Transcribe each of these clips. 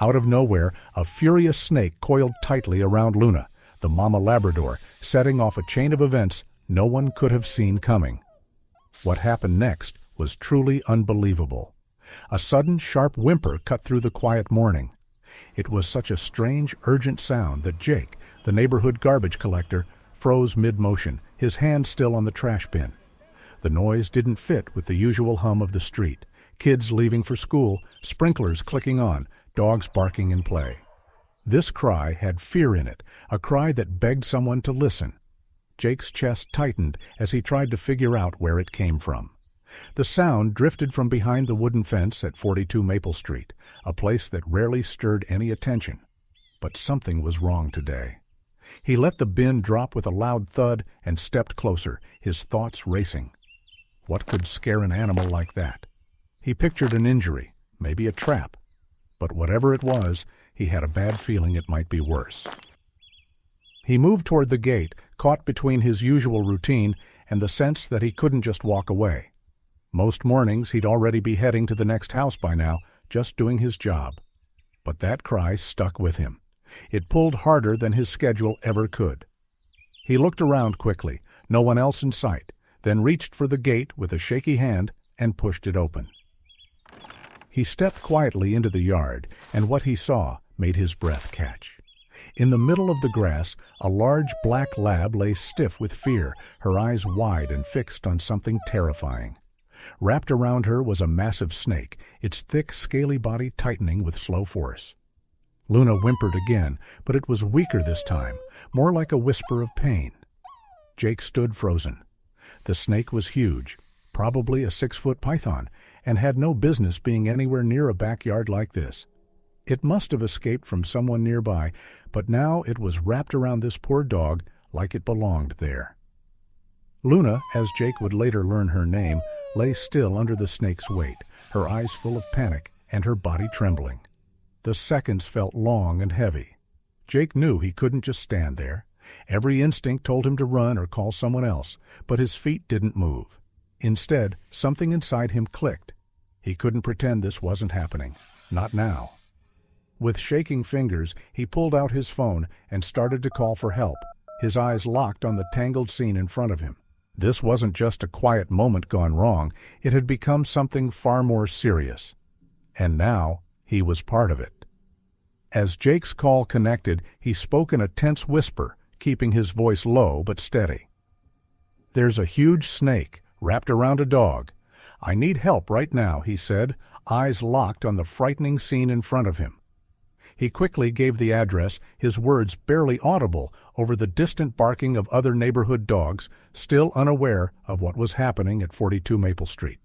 Out of nowhere, a furious snake coiled tightly around Luna, the mama Labrador, setting off a chain of events no one could have seen coming. What happened next was truly unbelievable. A sudden, sharp whimper cut through the quiet morning. It was such a strange, urgent sound that Jake, the neighborhood garbage collector, froze mid-motion, his hand still on the trash bin. The noise didn't fit with the usual hum of the street. Kids leaving for school, sprinklers clicking on, dogs barking in play. This cry had fear in it, a cry that begged someone to listen. Jake's chest tightened as he tried to figure out where it came from. The sound drifted from behind the wooden fence at 42 Maple Street, a place that rarely stirred any attention. But something was wrong today. He let the bin drop with a loud thud and stepped closer, his thoughts racing. What could scare an animal like that? He pictured an injury, maybe a trap. But whatever it was, he had a bad feeling it might be worse. He moved toward the gate, caught between his usual routine and the sense that he couldn't just walk away. Most mornings he'd already be heading to the next house by now, just doing his job. But that cry stuck with him. It pulled harder than his schedule ever could. He looked around quickly, no one else in sight, then reached for the gate with a shaky hand and pushed it open. He stepped quietly into the yard, and what he saw made his breath catch. In the middle of the grass, a large black lab lay stiff with fear, her eyes wide and fixed on something terrifying. Wrapped around her was a massive snake, its thick, scaly body tightening with slow force. Luna whimpered again, but it was weaker this time, more like a whisper of pain. Jake stood frozen. The snake was huge, probably a 6-foot python, and had no business being anywhere near a backyard like this. It must have escaped from someone nearby, but now it was wrapped around this poor dog like it belonged there. Luna, as Jake would later learn her name, lay still under the snake's weight, her eyes full of panic and her body trembling. The seconds felt long and heavy. Jake knew he couldn't just stand there. Every instinct told him to run or call someone else, but his feet didn't move. Instead, something inside him clicked. He couldn't pretend this wasn't happening. Not now. With shaking fingers, he pulled out his phone and started to call for help, his eyes locked on the tangled scene in front of him. This wasn't just a quiet moment gone wrong. It had become something far more serious. And now, he was part of it. As Jake's call connected, he spoke in a tense whisper, keeping his voice low but steady. "There's a huge snake wrapped around a dog. I need help right now," he said, eyes locked on the frightening scene in front of him. He quickly gave the address, his words barely audible over the distant barking of other neighborhood dogs, still unaware of what was happening at 42 Maple Street.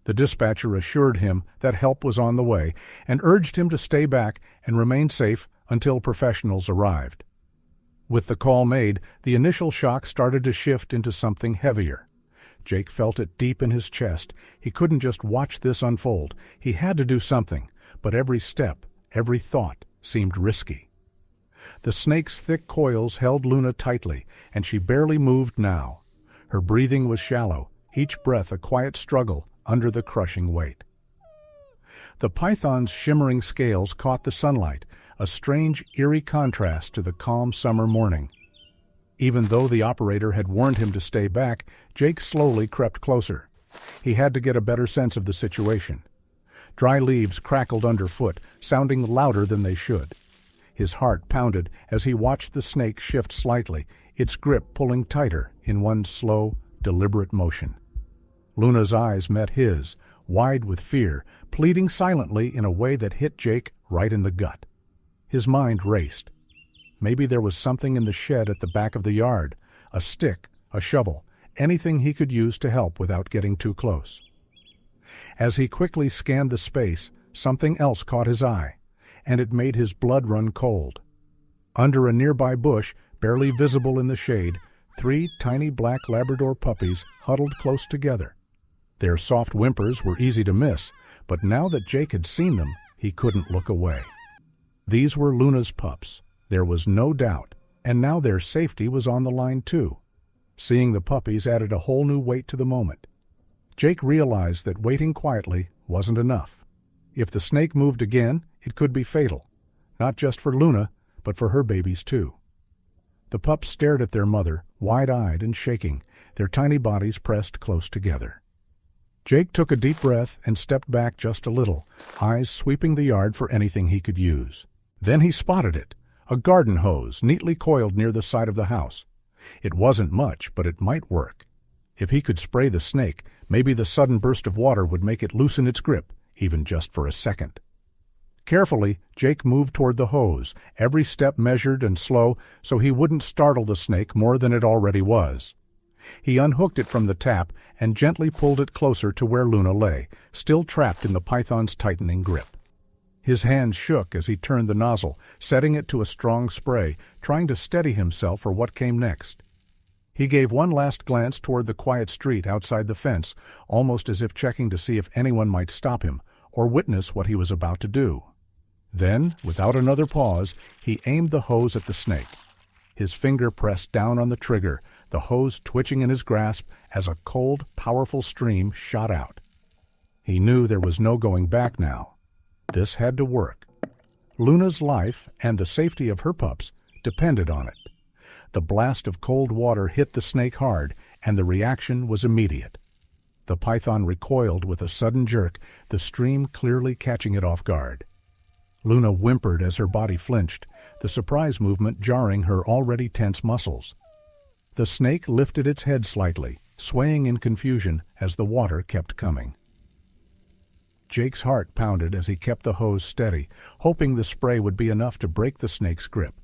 The dispatcher assured him that help was on the way and urged him to stay back and remain safe until professionals arrived. With the call made, the initial shock started to shift into something heavier. Jake felt it deep in his chest. He couldn't just watch this unfold. He had to do something, but every step, every thought seemed risky. The snake's thick coils held Luna tightly, and she barely moved now. Her breathing was shallow, each breath a quiet struggle under the crushing weight. The python's shimmering scales caught the sunlight, a strange, eerie contrast to the calm summer morning. Even though the operator had warned him to stay back, Jake slowly crept closer. He had to get a better sense of the situation. Dry leaves crackled underfoot, sounding louder than they should. His heart pounded as he watched the snake shift slightly, its grip pulling tighter in one slow, deliberate motion. Luna's eyes met his, wide with fear, pleading silently in a way that hit Jake right in the gut. His mind raced. Maybe there was something in the shed at the back of the yard, a stick, a shovel, anything he could use to help without getting too close. As he quickly scanned the space, something else caught his eye, and it made his blood run cold. Under a nearby bush, barely visible in the shade, 3 tiny black Labrador puppies huddled close together. Their soft whimpers were easy to miss, but now that Jake had seen them, he couldn't look away. These were Luna's pups. There was no doubt, and now their safety was on the line too. Seeing the puppies added a whole new weight to the moment. Jake realized that waiting quietly wasn't enough. If the snake moved again, It could be fatal, not just for Luna, but for her babies too. The pups stared at their mother, wide-eyed and shaking, their tiny bodies pressed close together. Jake took a deep breath and stepped back just a little, eyes sweeping the yard for anything he could use. Then he spotted it, a garden hose neatly coiled near the side of the house. It wasn't much, but it might work. If he could spray the snake, maybe the sudden burst of water would make it loosen its grip, even just for a second. Carefully, Jake moved toward the hose, every step measured and slow so he wouldn't startle the snake more than it already was. He unhooked it from the tap and gently pulled it closer to where Luna lay, still trapped in the python's tightening grip. His hand shook as he turned the nozzle, setting it to a strong spray, trying to steady himself for what came next. He gave one last glance toward the quiet street outside the fence, almost as if checking to see if anyone might stop him or witness what he was about to do. Then, without another pause, he aimed the hose at the snake. His finger pressed down on the trigger, the hose twitching in his grasp as a cold, powerful stream shot out. He knew there was no going back now. This had to work. Luna's life and the safety of her pups depended on it. The blast of cold water hit the snake hard, and the reaction was immediate. The python recoiled with a sudden jerk, the stream clearly catching it off guard. Luna whimpered as her body flinched, the surprise movement jarring her already tense muscles. The snake lifted its head slightly, swaying in confusion as the water kept coming. Jake's heart pounded as he kept the hose steady, hoping the spray would be enough to break the snake's grip.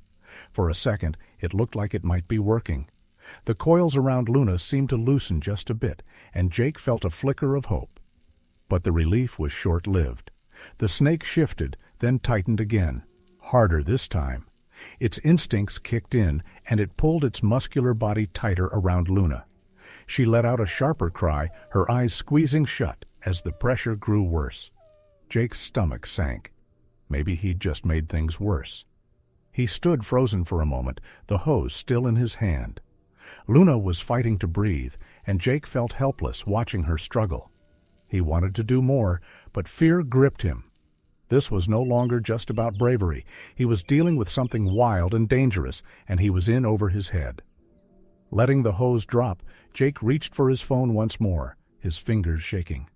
For a second, it looked like it might be working. The coils around Luna seemed to loosen just a bit, and Jake felt a flicker of hope. But the relief was short-lived. The snake shifted, then tightened again, harder this time. Its instincts kicked in, and it pulled its muscular body tighter around Luna. She let out a sharper cry, her eyes squeezing shut as the pressure grew worse. Jake's stomach sank. Maybe he'd just made things worse. He stood frozen for a moment, the hose still in his hand. Luna was fighting to breathe, and Jake felt helpless watching her struggle. He wanted to do more, but fear gripped him. This was no longer just about bravery. He was dealing with something wild and dangerous, and he was in over his head. Letting the hose drop, Jake reached for his phone once more, his fingers shaking.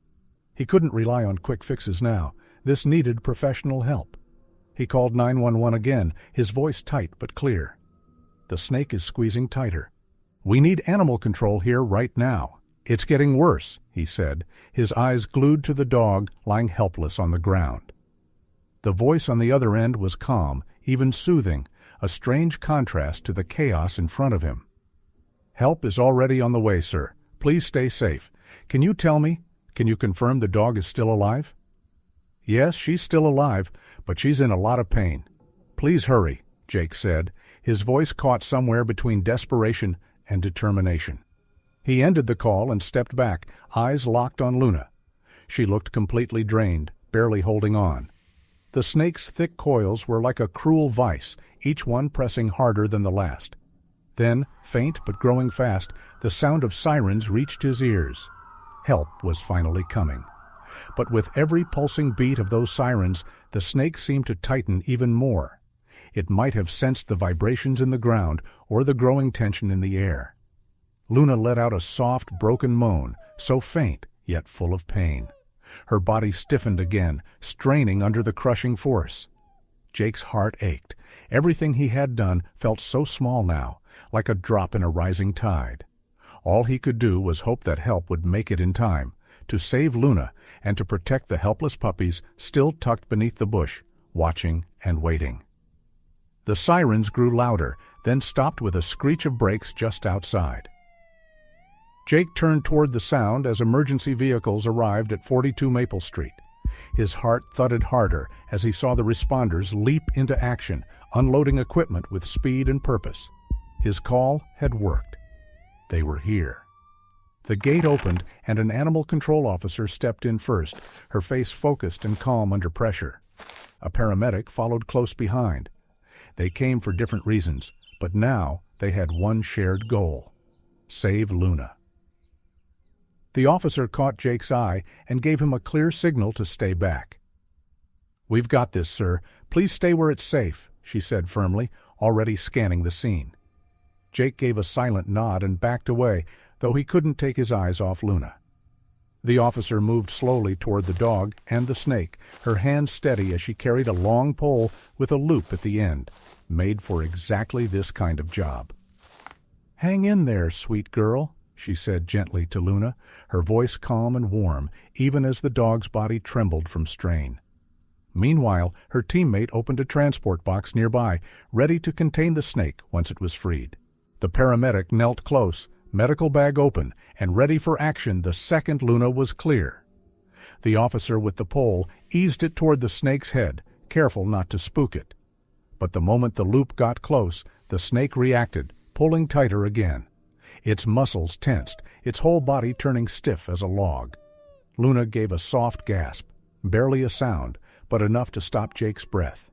He couldn't rely on quick fixes now. This needed professional help. He called 911 again, his voice tight but clear. The snake is squeezing tighter. "We need animal control here right now. It's getting worse," he said, his eyes glued to the dog lying helpless on the ground. The voice on the other end was calm, even soothing, a strange contrast to the chaos in front of him. "Help is already on the way, sir. Please stay safe. Can you confirm the dog is still alive?" "Yes, she's still alive, but she's in a lot of pain. Please hurry," Jake said, his voice caught somewhere between desperation and determination. He ended the call and stepped back, eyes locked on Luna. She looked completely drained, barely holding on. The snake's thick coils were like a cruel vice, each one pressing harder than the last. Then, faint but growing fast, the sound of sirens reached his ears. Help was finally coming. But with every pulsing beat of those sirens, the snake seemed to tighten even more. It might have sensed the vibrations in the ground or the growing tension in the air. Luna let out a soft, broken moan, so faint, yet full of pain. Her body stiffened again, straining under the crushing force. Jake's heart ached. Everything he had done felt so small now, like a drop in a rising tide. All he could do was hope that help would make it in time, to save Luna and to protect the helpless puppies still tucked beneath the bush, watching and waiting. The sirens grew louder, then stopped with a screech of brakes just outside. Jake turned toward the sound as emergency vehicles arrived at 42 Maple Street. His heart thudded harder as he saw the responders leap into action, unloading equipment with speed and purpose. His call had worked. They were here. The gate opened and an animal control officer stepped in first, her face focused and calm under pressure. A paramedic followed close behind. They came for different reasons, but now they had one shared goal: save Luna. The officer caught Jake's eye and gave him a clear signal to stay back. "We've got this, sir. Please stay where it's safe," she said firmly, already scanning the scene. Jake gave a silent nod and backed away, though he couldn't take his eyes off Luna. The officer moved slowly toward the dog and the snake, her hand steady as she carried a long pole with a loop at the end, made for exactly this kind of job. "Hang in there, sweet girl," she said gently to Luna, her voice calm and warm, even as the dog's body trembled from strain. Meanwhile, her teammate opened a transport box nearby, ready to contain the snake once it was freed. The paramedic knelt close, medical bag open, and ready for action the second Luna was clear. The officer with the pole eased it toward the snake's head, careful not to spook it. But the moment the loop got close, the snake reacted, pulling tighter again. Its muscles tensed, its whole body turning stiff as a log. Luna gave a soft gasp, barely a sound, but enough to stop Jake's breath.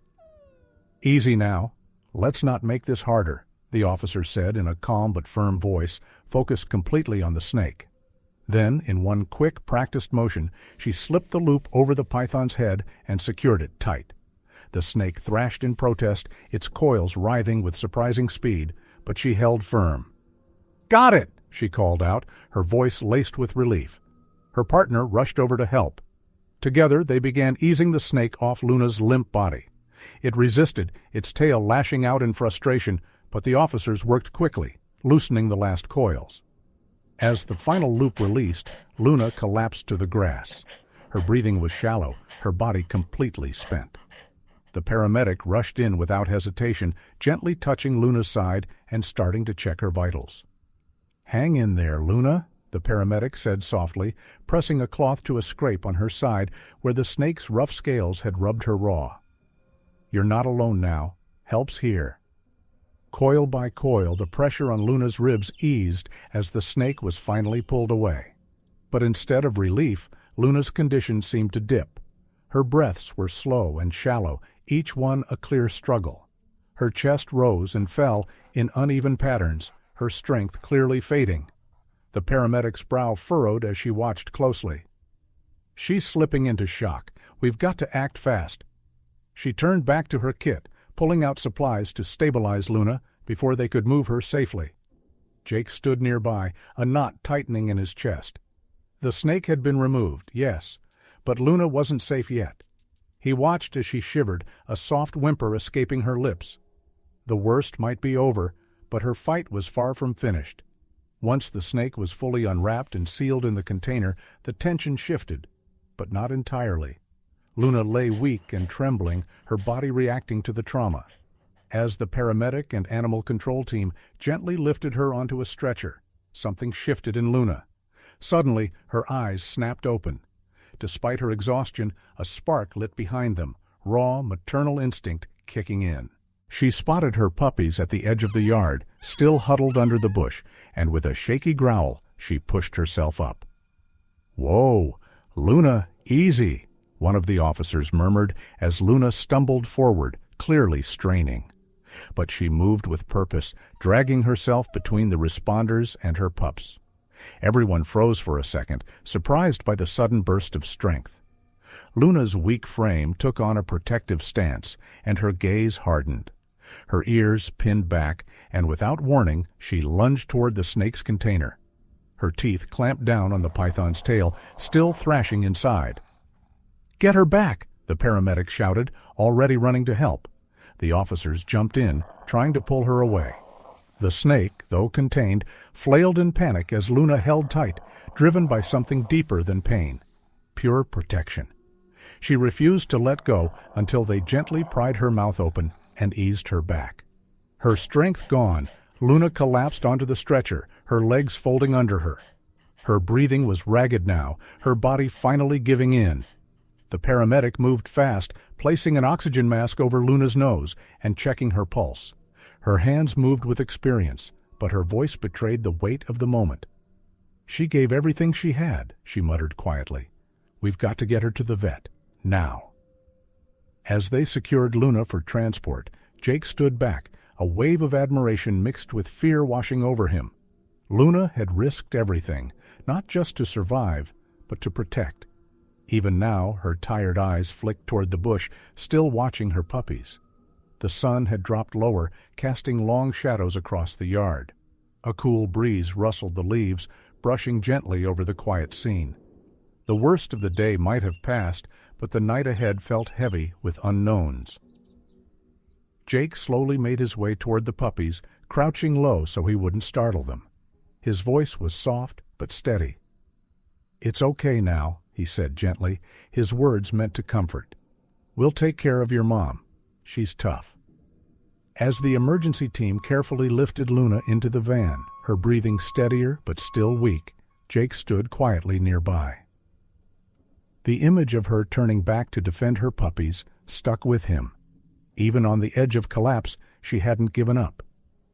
"Easy now. Let's not make this harder," the officer said in a calm but firm voice, focused completely on the snake. Then, in one quick, practiced motion, she slipped the loop over the python's head and secured it tight. The snake thrashed in protest, its coils writhing with surprising speed, but she held firm. "Got it!" she called out, her voice laced with relief. Her partner rushed over to help. Together they began easing the snake off Luna's limp body. It resisted, its tail lashing out in frustration, but the officers worked quickly, loosening the last coils. As the final loop released, Luna collapsed to the grass. Her breathing was shallow, her body completely spent. The paramedic rushed in without hesitation, gently touching Luna's side and starting to check her vitals. "Hang in there, Luna," the paramedic said softly, pressing a cloth to a scrape on her side where the snake's rough scales had rubbed her raw. "You're not alone now. Help's here." Coil by coil, the pressure on Luna's ribs eased as the snake was finally pulled away. But instead of relief, Luna's condition seemed to dip. Her breaths were slow and shallow, each one a clear struggle. Her chest rose and fell in uneven patterns, her strength clearly fading. The paramedic's brow furrowed as she watched closely. "She's slipping into shock. We've got to act fast." She turned back to her kit, pulling out supplies to stabilize Luna before they could move her safely. Jake stood nearby, a knot tightening in his chest. The snake had been removed, yes, but Luna wasn't safe yet. He watched as she shivered, a soft whimper escaping her lips. The worst might be over, but her fight was far from finished. Once the snake was fully unwrapped and sealed in the container, the tension shifted, but not entirely. Luna lay weak and trembling, her body reacting to the trauma. As the paramedic and animal control team gently lifted her onto a stretcher, something shifted in Luna. Suddenly, her eyes snapped open. Despite her exhaustion, a spark lit behind them, raw maternal instinct kicking in. She spotted her puppies at the edge of the yard, still huddled under the bush, and with a shaky growl, she pushed herself up. "Whoa, Luna, easy," one of the officers murmured as Luna stumbled forward, clearly straining. But she moved with purpose, dragging herself between the responders and her pups. Everyone froze for a second, surprised by the sudden burst of strength. Luna's weak frame took on a protective stance, and her gaze hardened. Her ears pinned back, and without warning, she lunged toward the snake's container. Her teeth clamped down on the python's tail, still thrashing inside. "Get her back!" the paramedic shouted, already running to help. The officers jumped in, trying to pull her away. The snake, though contained, flailed in panic as Luna held tight, driven by something deeper than pain. Pure protection. She refused to let go until they gently pried her mouth open and eased her back. Her strength gone, Luna collapsed onto the stretcher, her legs folding under her. Her breathing was ragged now, her body finally giving in. The paramedic moved fast, placing an oxygen mask over Luna's nose and checking her pulse. Her hands moved with experience, but her voice betrayed the weight of the moment. "She gave everything she had," she muttered quietly. "We've got to get her to the vet. Now." As they secured Luna for transport, Jake stood back, a wave of admiration mixed with fear washing over him. Luna had risked everything, not just to survive, but to protect. Even now, her tired eyes flicked toward the bush, still watching her puppies. The sun had dropped lower, casting long shadows across the yard. A cool breeze rustled the leaves, brushing gently over the quiet scene. The worst of the day might have passed, but the night ahead felt heavy with unknowns. Jake slowly made his way toward the puppies, crouching low so he wouldn't startle them. His voice was soft but steady. "It's okay now," he said gently, his words meant to comfort. "We'll take care of your mom. She's tough." As the emergency team carefully lifted Luna into the van, her breathing steadier but still weak, Jake stood quietly nearby. The image of her turning back to defend her puppies stuck with him. Even on the edge of collapse, she hadn't given up.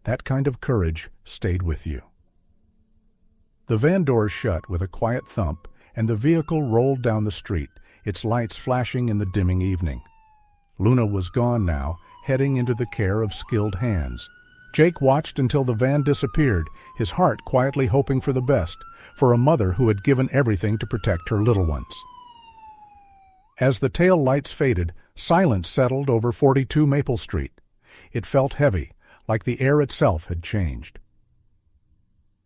That kind of courage stayed with you. The van doors shut with a quiet thump, and the vehicle rolled down the street, its lights flashing in the dimming evening. Luna was gone now, heading into the care of skilled hands. Jake watched until the van disappeared, his heart quietly hoping for the best, for a mother who had given everything to protect her little ones. As the tail lights faded, silence settled over 42 Maple Street. It felt heavy, like the air itself had changed.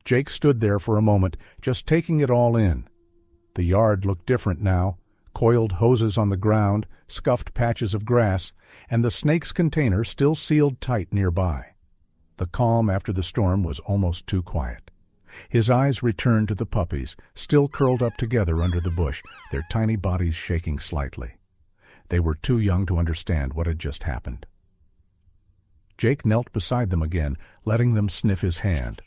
Jake stood there for a moment, just taking it all in. The yard looked different now, coiled hoses on the ground, scuffed patches of grass, and the snake's container still sealed tight nearby. The calm after the storm was almost too quiet. His eyes returned to the puppies, still curled up together under the bush, their tiny bodies shaking slightly. They were too young to understand what had just happened. Jake knelt beside them again, letting them sniff his hand.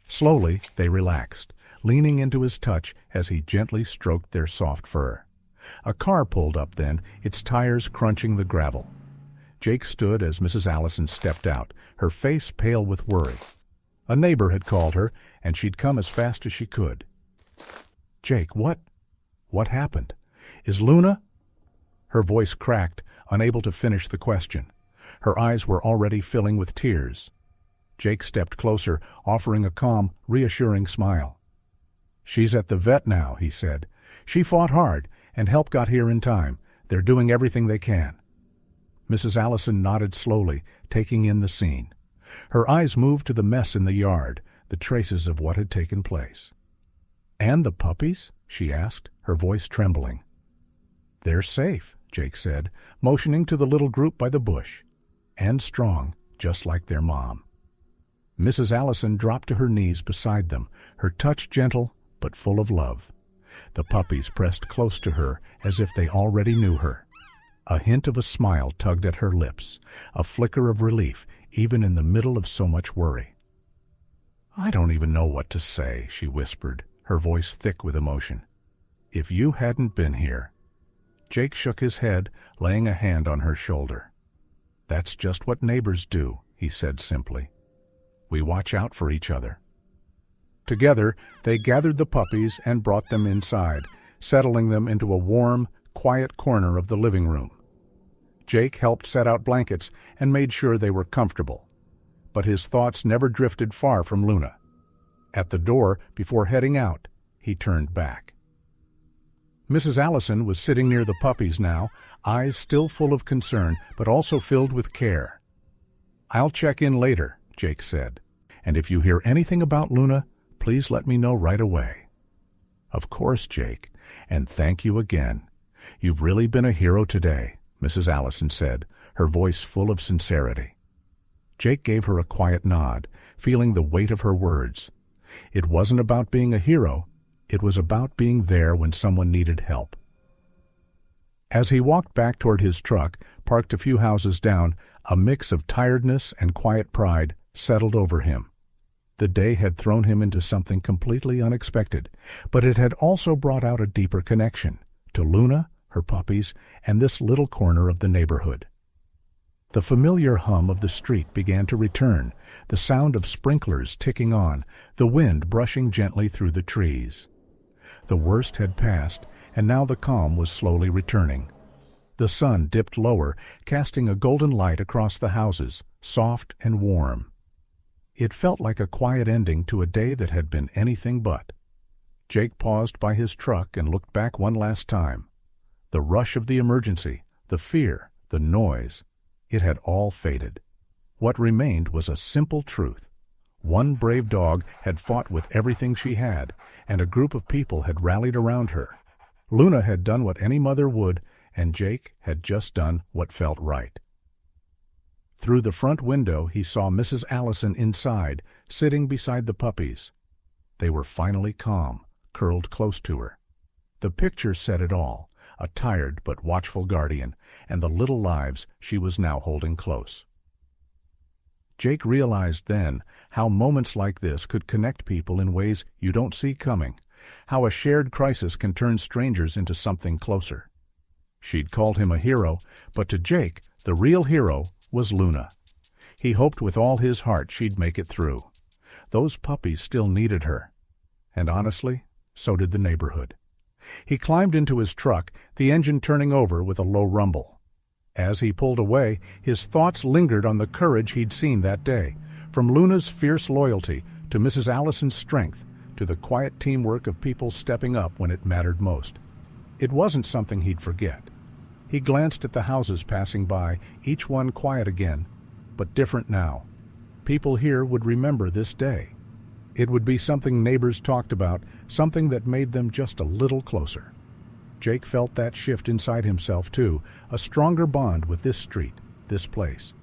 Slowly, they relaxed, leaning into his touch as he gently stroked their soft fur. A car pulled up then, its tires crunching the gravel. Jake stood as Mrs. Allison stepped out, her face pale with worry. A neighbor had called her, and she'd come as fast as she could. "Jake, what happened? Is Luna—" Her voice cracked, unable to finish the question. Her eyes were already filling with tears. Jake stepped closer, offering a calm, reassuring smile. "She's at the vet now," he said. "She fought hard, and help got here in time. They're doing everything they can." Mrs. Allison nodded slowly, taking in the scene. Her eyes moved to the mess in the yard, the traces of what had taken place. "And the puppies?" she asked, her voice trembling. "They're safe," Jake said, motioning to the little group by the bush. "And strong, just like their mom." Mrs. Allison dropped to her knees beside them, her touch gentle but full of love. The puppies pressed close to her as if they already knew her. A hint of a smile tugged at her lips, a flicker of relief even in the middle of so much worry. "I don't even know what to say," she whispered, her voice thick with emotion. "If you hadn't been here—" Jake shook his head, laying a hand on her shoulder. "That's just what neighbors do," he said simply. "We watch out for each other." Together, they gathered the puppies and brought them inside, settling them into a warm, quiet corner of the living room. Jake helped set out blankets and made sure they were comfortable. But his thoughts never drifted far from Luna. At the door, before heading out, he turned back. Mrs. Allison was sitting near the puppies now, eyes still full of concern, but also filled with care. "I'll check in later," Jake said. "And if you hear anything about Luna, please let me know right away." "Of course, Jake, and thank you again. You've really been a hero today," Mrs. Allison said, her voice full of sincerity. Jake gave her a quiet nod, feeling the weight of her words. It wasn't about being a hero, it was about being there when someone needed help. As he walked back toward his truck, parked a few houses down, a mix of tiredness and quiet pride settled over him. The day had thrown him into something completely unexpected, but it had also brought out a deeper connection to Luna, her puppies, and this little corner of the neighborhood. The familiar hum of the street began to return, the sound of sprinklers ticking on, the wind brushing gently through the trees. The worst had passed, and now the calm was slowly returning. The sun dipped lower, casting a golden light across the houses, soft and warm. It felt like a quiet ending to a day that had been anything but. Jake paused by his truck and looked back one last time. The rush of the emergency, the fear, the noise, it had all faded. What remained was a simple truth. One brave dog had fought with everything she had, and a group of people had rallied around her. Luna had done what any mother would, and Jake had just done what felt right. Through the front window he saw Mrs. Allison inside, sitting beside the puppies. They were finally calm, curled close to her. The picture said it all, a tired but watchful guardian, and the little lives she was now holding close. Jake realized then how moments like this could connect people in ways you don't see coming, how a shared crisis can turn strangers into something closer. She'd called him a hero, but to Jake, the real hero was Luna. He hoped with all his heart she'd make it through. Those puppies still needed her. And honestly, so did the neighborhood. He climbed into his truck, the engine turning over with a low rumble. As he pulled away, his thoughts lingered on the courage he'd seen that day, from Luna's fierce loyalty to Mrs. Allison's strength to the quiet teamwork of people stepping up when it mattered most. It wasn't something he'd forget. He glanced at the houses passing by, each one quiet again, but different now. People here would remember this day. It would be something neighbors talked about, something that made them just a little closer. Jake felt that shift inside himself, too, a stronger bond with this street, this place.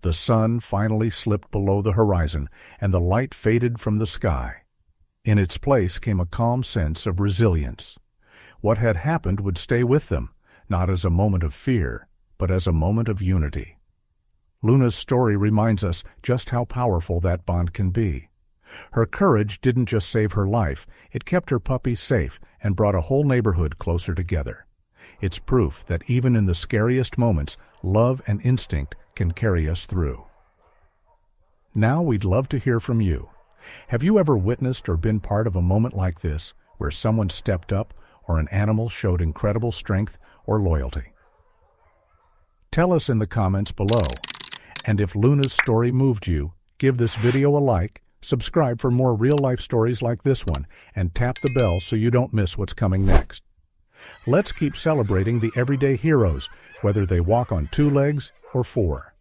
The sun finally slipped below the horizon, and the light faded from the sky. In its place came a calm sense of resilience. What had happened would stay with them, not as a moment of fear, but as a moment of unity. Luna's story reminds us just how powerful that bond can be. Her courage didn't just save her life, it kept her puppies safe and brought a whole neighborhood closer together. It's proof that even in the scariest moments, love and instinct can carry us through. Now we'd love to hear from you. Have you ever witnessed or been part of a moment like this, where someone stepped up or an animal showed incredible strength or loyalty? Tell us in the comments below. And if Luna's story moved you, give this video a like, subscribe for more real-life stories like this one, and tap the bell so you don't miss what's coming next. Let's keep celebrating the everyday heroes, whether they walk on 2 legs or 4.